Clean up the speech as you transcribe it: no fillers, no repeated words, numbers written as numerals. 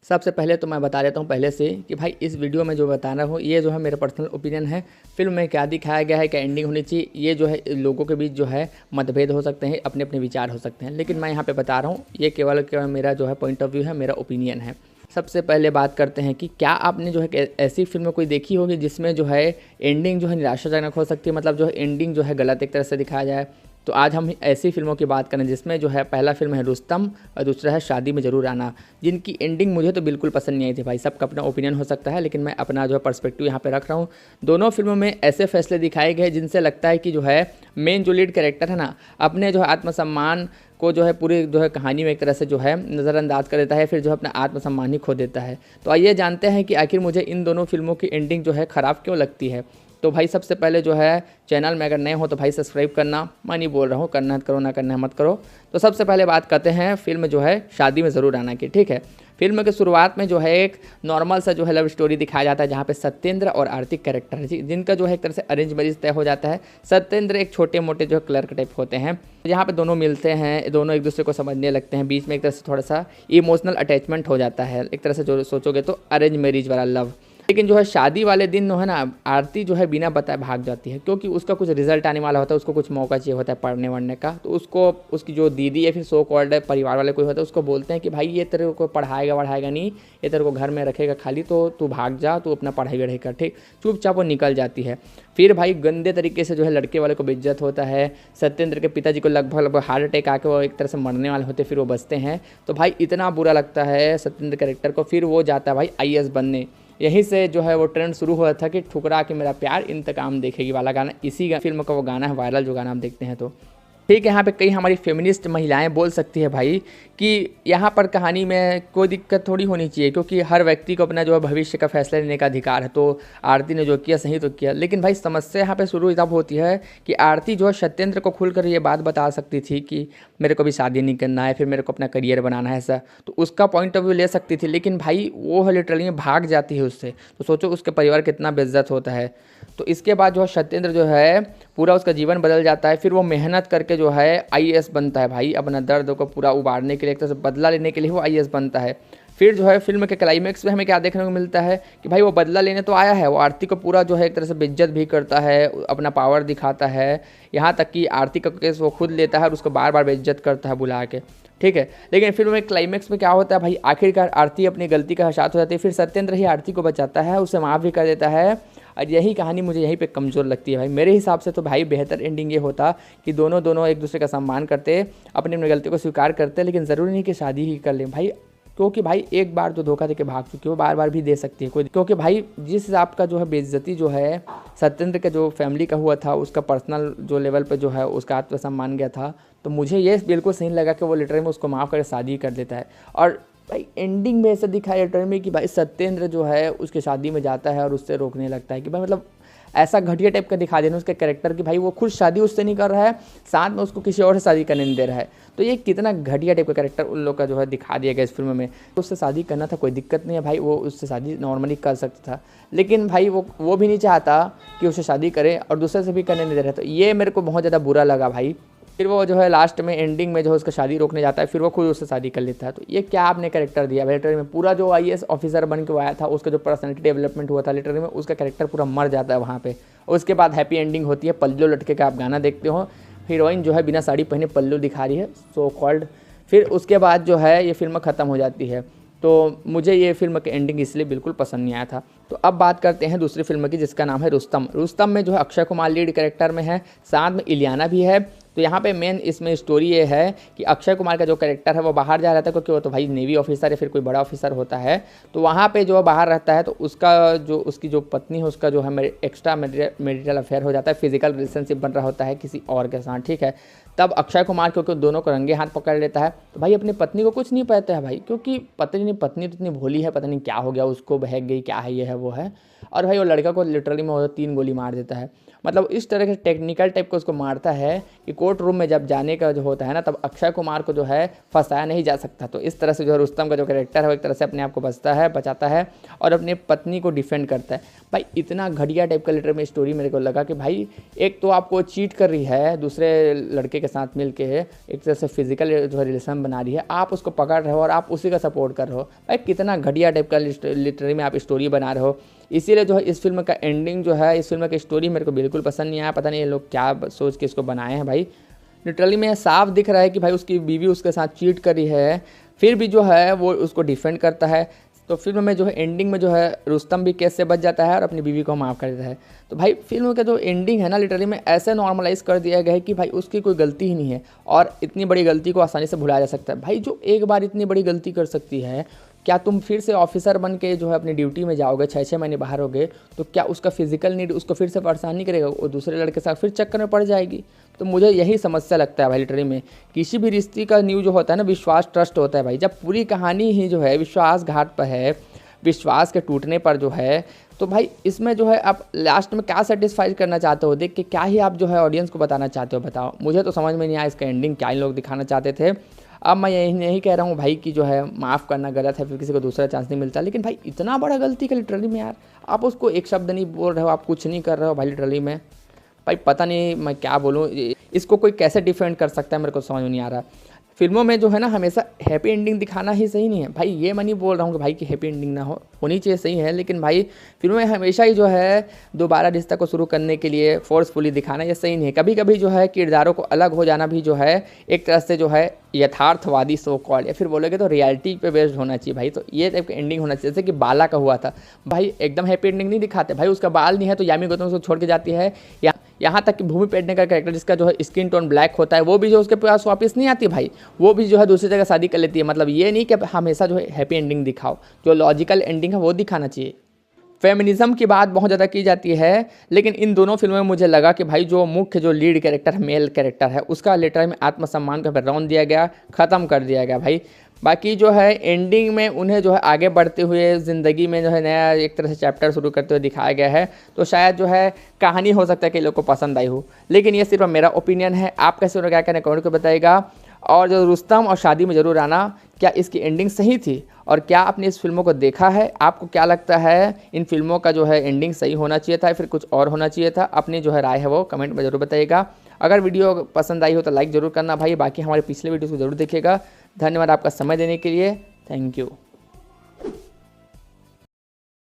सबसे पहले तो मैं बता देता हूँ पहले से कि भाई इस वीडियो में जो बता रहा हूँ ये जो है मेरा पर्सनल ओपिनियन है। फ़िल्म में क्या दिखाया गया है, क्या एंडिंग होनी चाहिए, ये जो है लोगों के बीच जो है मतभेद हो सकते हैं, अपने अपने विचार हो सकते हैं, लेकिन मैं यहाँ पे बता रहा हूँ ये केवल केवल मेरा जो है पॉइंट ऑफ व्यू है, मेरा ओपिनियन है। सबसे पहले बात करते हैं कि क्या आपने जो है ऐसी फ़िल्म कोई देखी होगी जिसमें जो है एंडिंग जो है निराशाजनक हो सकती है, मतलब जो है एंडिंग जो है गलत एक तरह से दिखाया जाए। तो आज हम ऐसी फ़िल्मों की बात करें जिसमें जो है पहला फ़िल्म है रुस्तम और दूसरा है शादी में ज़रूर आना, जिनकी एंडिंग मुझे तो बिल्कुल पसंद नहीं आई थी। भाई सबका अपना ओपिनियन हो सकता है, लेकिन मैं अपना जो है पर्सपेक्टिव यहाँ पे रख रहा हूँ। दोनों फिल्मों में ऐसे फैसले दिखाए गए जिनसे लगता है कि जो है मेन जो लीड कैरेक्टर है ना, अपने जो है आत्मसम्मान को जो है पूरी जो है कहानी में एक तरह से जो है नज़रअंदाज कर देता है, फिर जो है अपना आत्मसम्मान ही खो देता है। तो आइए जानते हैं कि आखिर मुझे इन दोनों फिल्मों की एंडिंग जो है ख़राब क्यों लगती है। तो भाई सबसे पहले जो है चैनल में अगर नए हो तो भाई सब्सक्राइब करना, मैं नहीं बोल रहा हूँ करना है करो ना करना है मत करो। तो सबसे पहले बात करते हैं फिल्म जो है शादी में ज़रूर आना की। ठीक है, फिल्म के शुरुआत में जो है एक नॉर्मल सा जो है लव स्टोरी दिखाया जाता है, जहाँ पे सत्येंद्र और आरती कैरेक्टर है जिनका जो है एक तरह से अरेंज मैरिज तय हो जाता है। सत्येंद्र एक छोटे मोटे जो है क्लर्क टाइप होते हैं, जहाँ पे दोनों मिलते हैं, दोनों एक दूसरे को समझने लगते हैं, बीच में एक तरह से थोड़ा सा इमोशनल अटैचमेंट हो जाता है, एक तरह से जो सोचोगे तो अरेंज मैरिज वाला लव। लेकिन जो है शादी वाले दिन है ना, आरती जो है बिना बताए भाग जाती है, क्योंकि उसका कुछ रिजल्ट आने वाला होता है, उसको कुछ मौका चाहिए होता है पढ़ने वढ़ने का। तो उसको उसकी जो दीदी या फिर सो कॉल्ड परिवार वाले कोई होता है उसको बोलते हैं कि भाई ये तेरे को पढ़ाएगा नहीं, ये तेरे को घर में रखेगा खाली, तो तू भाग जा, तू अपना पढ़ाई वढ़ाई कर। ठीक, चुपचाप वो निकल जाती है। फिर भाई गंदे तरीके से जो है लड़के वाले को बेइज्जत होता है। सत्येंद्र के पिताजी को लगभग हार्ट अटैक आके वो एक तरह से मरने वाले होते, फिर वो बचते हैं। तो भाई इतना बुरा लगता है सत्येंद्र कैरेक्टर को। फिर वो जाता है भाई आईएएस बनने। यहीं से जो है वो ट्रेंड शुरू हुआ था कि ठुकरा के मेरा प्यार इंतकाम देखेगी वाला गाना, इसी फिल्म का वो गाना है वायरल जो गाना आप देखते हैं। तो ठीक है, यहाँ पे कई हमारी फेमिनिस्ट महिलाएं बोल सकती है भाई कि यहाँ पर कहानी में कोई दिक्कत थोड़ी होनी चाहिए, क्योंकि हर व्यक्ति को अपना जो है भविष्य का फैसला लेने का अधिकार है। तो आरती ने जो किया सही तो किया, लेकिन भाई समस्या यहाँ पे शुरू तब होती है कि आरती जो है सत्येंद्र को खुलकर ये बात बता सकती थी कि मेरे को भी शादी नहीं करना है, फिर मेरे को अपना करियर बनाना है ऐसा, तो उसका पॉइंट ऑफ व्यू ले सकती थी। लेकिन भाई वो लिटरली भाग जाती है उससे, तो सोचो उसके परिवार कितना बेइज्जत होता है। तो इसके बाद जो है सत्येंद्र जो है पूरा उसका जीवन बदल जाता है। फिर वो मेहनत करके जो है आईएएस बनता है भाई, अपना दर्द को पूरा उबारने के लिए, एक तरह से बदला लेने के लिए वो आईएएस बनता है। फिर जो है फिल्म के क्लाइमेक्स में हमें क्या देखने को मिलता है कि भाई वो बदला लेने तो आया है, वो आरती को पूरा जो है एक तरह से बेइज्जत भी करता है, अपना पावर दिखाता है, यहाँ तक कि आरती का केस वो खुद लेता है और उसको बार बार बेइज्जत करता है बुला के। ठीक है, लेकिन फिल्म में क्लाइमेक्स में क्या होता है भाई, आखिरकार आरती अपनी गलती का एहसास हो जाती है, फिर सत्येंद्र ही आरती को बचाता है, उसे माफ़ भी कर देता है। और यही कहानी मुझे यहीं पे कमज़ोर लगती है भाई। मेरे हिसाब से तो भाई बेहतर एंडिंग ये होता कि दोनों एक दूसरे का सम्मान करते, अपनी अपनी गलती को स्वीकार करते, लेकिन ज़रूरी नहीं कि शादी ही कर लें भाई, क्योंकि भाई एक बार जो धोखा देके भाग चुकी है वो बार बार भी दे सकती है कोई, क्योंकि भाई जिस हिसाब का जो है बेइज्जती जो है सत्येंद्र के जो फैमिली का हुआ था, उसका पर्सनल जो लेवल पे जो है उसका आत्मसम्मान गया था, तो मुझे ये बिल्कुल सही लगा कि वो लिटरली में उसको माफ़ करके शादी कर देता है। और भाई एंडिंग में ऐसा दिखाया लिटरली में कि भाई सत्येंद्र जो है उसके शादी में जाता है और उससे रोकने लगता है कि भाई मतलब ऐसा घटिया टाइप का दिखा देना उसके कैरेक्टर कि भाई वो खुद शादी उससे नहीं कर रहा है, साथ में उसको किसी और से शादी करने नहीं दे रहा है। तो ये कितना घटिया टाइप का कैरेक्टर उन लोग का जो है दिखा दिया गया इस फिल्म में। तो उससे शादी करना था, कोई दिक्कत नहीं है भाई, वो उससे शादी नॉर्मली कर सकता था, लेकिन भाई वो भी नहीं चाहता कि उससे शादी करे और दूसरे से भी करने नहीं दे रहा। तो ये मेरे को बहुत ज़्यादा बुरा लगा भाई। फिर वो जो है लास्ट में एंडिंग में जो है उसका शादी रोकने जाता है, फिर वो खुद उससे शादी कर लेता है। तो ये क्या आपने कैरेक्टर दिया लिटरली में, पूरा जो आईएएस ऑफिसर बन के आया था उसका जो पर्सनैलिटी डेवलपमेंट हुआ था लिटरली में, उसका कैरेक्टर पूरा मर जाता है वहाँ पे। और उसके बाद हैप्पी एंडिंग होती है, पल्लू लटके का आप गाना देखते हो, हीरोइन जो है बिना साड़ी पहने पल्लू दिखा रही है सो कॉल्ड। फिर उसके बाद जो है ये फिल्म ख़त्म हो जाती है। तो मुझे ये फिल्म की एंडिंग इसलिए बिल्कुल पसंद नहीं आया था। तो अब बात करते हैं दूसरी फिल्म की जिसका नाम है रुस्तम। रुस्तम में जो है अक्षय कुमार लीड कैरेक्टर में है, साथ में इलियाना भी है। तो यहाँ पे मेन इसमें स्टोरी ये है कि अक्षय कुमार का जो कैरेक्टर है वो बाहर जा रहा था, क्योंकि वो तो भाई नेवी ऑफिसर है, फिर कोई बड़ा ऑफिसर होता है, तो वहाँ पे जो बाहर रहता है, तो उसकी जो पत्नी है उसका जो है एक्स्ट्रा मैरिटल अफेयर हो जाता है, फिजिकल रिलेशनशिप बन रहा होता है किसी और के साथ। ठीक है, तब अक्षय कुमार क्योंकि दोनों को रंगे हाथ पकड़ लेता है, तो भाई अपनी पत्नी को कुछ नहीं कहता है भाई, क्योंकि पत्नी तो इतनी भोली है, पता नहीं क्या हो गया उसको, बहक गई क्या है, ये है वो है। और भाई वो लड़का को लिटरली में 3 गोली मार देता है। मतलब इस तरह के टेक्निकल टाइप को उसको मारता है कि कोर्ट रूम में जब जाने का जो होता है ना, तब अक्षय कुमार को जो है फंसाया नहीं जा सकता। तो इस तरह से जो है रुस्तम का जो कैरेक्टर है वो एक तरह से अपने आप को बचाता है और अपनी पत्नी को डिफेंड करता है। भाई इतना घटिया टाइप का लिटर में स्टोरी मेरे को लगा कि भाई एक तो आपको चीट कर रही है दूसरे लड़के के साथ मिल के एक तरह से फिजिकल जो है रिलेशन बना रही है, आप उसको पकड़ रहे हो और आप उसी का सपोर्ट कर रहे हो। भाई कितना घटिया टाइप का लिटरली में आप स्टोरी बना रहे हो। इसीलिए जो है इस फिल्म का एंडिंग जो है, इस फिल्म की स्टोरी मेरे को बिल्कुल पसंद नहीं आया। पता नहीं ये लोग क्या सोच के इसको बनाए हैं भाई। लिटरली में साफ दिख रहा है कि भाई उसकी बीवी उसके साथ चीट करी है, फिर भी जो है वो उसको डिफेंड करता है। तो फिल्म में जो है एंडिंग में जो है रुस्तम भी केस से बच जाता है और अपनी बीवी को माफ़ कर देता है। तो भाई फिल्म का जो एंडिंग है ना, लिटरली में ऐसे नॉर्मलाइज कर दिया गया है कि भाई उसकी कोई गलती ही नहीं है और इतनी बड़ी गलती को आसानी से भुलाया जा सकता है। भाई जो एक बार इतनी बड़ी गलती कर सकती है, क्या तुम फिर से ऑफिसर बन के जो है अपनी ड्यूटी में जाओगे, 6-6 महीने बाहर होगे, तो क्या उसका फिजिकल नीड उसको फिर से परेशान नहीं करेगा? वो दूसरे लड़के के साथ फिर चक्कर में पड़ जाएगी। तो मुझे यही समस्या लगता है भाई लिटरली में। किसी भी रिश्ते का न्यू जो होता है ना, विश्वास ट्रस्ट होता है भाई। जब पूरी कहानी ही जो है विश्वासघात पर है, विश्वास के टूटने पर जो है, तो भाई इसमें जो है आप लास्ट में क्या सेटिस्फाई करना चाहते हो? देख के क्या ही आप जो है ऑडियंस को बताना चाहते हो? बताओ। मुझे तो समझ में नहीं आया इसका एंडिंग क्या इन लोग दिखाना चाहते थे। अब मैं यही कह रहा हूँ भाई कि जो है माफ़ करना गलत है, फिर किसी को दूसरा चांस नहीं मिलता। लेकिन भाई इतना बड़ा गलती का लिटरली में यार, आप उसको एक शब्द नहीं बोल रहे हो, आप कुछ नहीं कर रहे हो भाई लिटरली में। भाई पता नहीं मैं क्या बोलूँ, इसको कोई कैसे डिफेंड कर सकता है, मेरे को समझ में नहीं आ रहा। फिल्मों में जो है ना हमेशा हैप्पी एंडिंग दिखाना ही सही नहीं है भाई। ये मैं नहीं बोल रहा हूँ कि भाई की हैप्पी एंडिंग ना होनी चाहिए, सही है, लेकिन भाई फिल्मों में हमेशा ही जो है दोबारा रिश्ता को शुरू करने के लिए फोर्सफुली दिखाना ये सही नहीं है। कभी कभी जो है किरदारों को अलग हो जाना भी जो है एक तरह से जो है यथार्थवादी सो कॉल, या फिर बोलोगे तो रियलिटी पे बेस्ड होना चाहिए भाई। तो ये टाइप का एंडिंग होना चाहिए, जैसे कि बाला का हुआ था भाई। एकदम हैप्पी एंडिंग नहीं दिखाते भाई, उसका बाल नहीं है तो यामी गौतम उसको छोड़ के जाती है। यहाँ तक कि भूमि पेडनेकर का कैरेक्टर जिसका जो है स्किन टोन ब्लैक होता है, वो भी जो उसके पास वापस नहीं आती भाई, वो भी जो है दूसरी जगह शादी कर लेती है। मतलब ये नहीं कि हमेशा जो है हैप्पी एंडिंग दिखाओ, जो लॉजिकल एंडिंग है वो दिखाना चाहिए। फेमिनिज्म की बात बहुत ज़्यादा की जाती है, लेकिन इन दोनों फिल्मों में मुझे लगा कि भाई जो मुख्य जो लीड कैरेक्टर है, मेल कैरेक्टर है, उसका लिटरली में आत्मसम्मान को रौंद दिया गया, ख़त्म कर दिया गया भाई। बाकी जो है एंडिंग में उन्हें जो है आगे बढ़ते हुए ज़िंदगी में जो है नया एक तरह से चैप्टर शुरू करते हुए दिखाया गया है। तो शायद जो है कहानी हो सकता है कि लोग को पसंद आई हो, लेकिन ये सिर्फ मेरा ओपिनियन है। आप कैसे क्या कहना कमेंट को बताइएगा। और जो रुस्तम और शादी में ज़रूर आना, क्या इसकी एंडिंग सही थी? और क्या आपने इस फिल्मों को देखा है? आपको क्या लगता है इन फिल्मों का जो है एंडिंग सही होना चाहिए था, फिर कुछ और होना चाहिए था? अपनी जो है राय है वो कमेंट में ज़रूर बताइएगा। अगर वीडियो पसंद आई हो तो लाइक ज़रूर करना भाई। बाकी हमारे पिछले वीडियो को ज़रूर देखिएगा। धन्यवाद आपका समय देने के लिए। Thank you.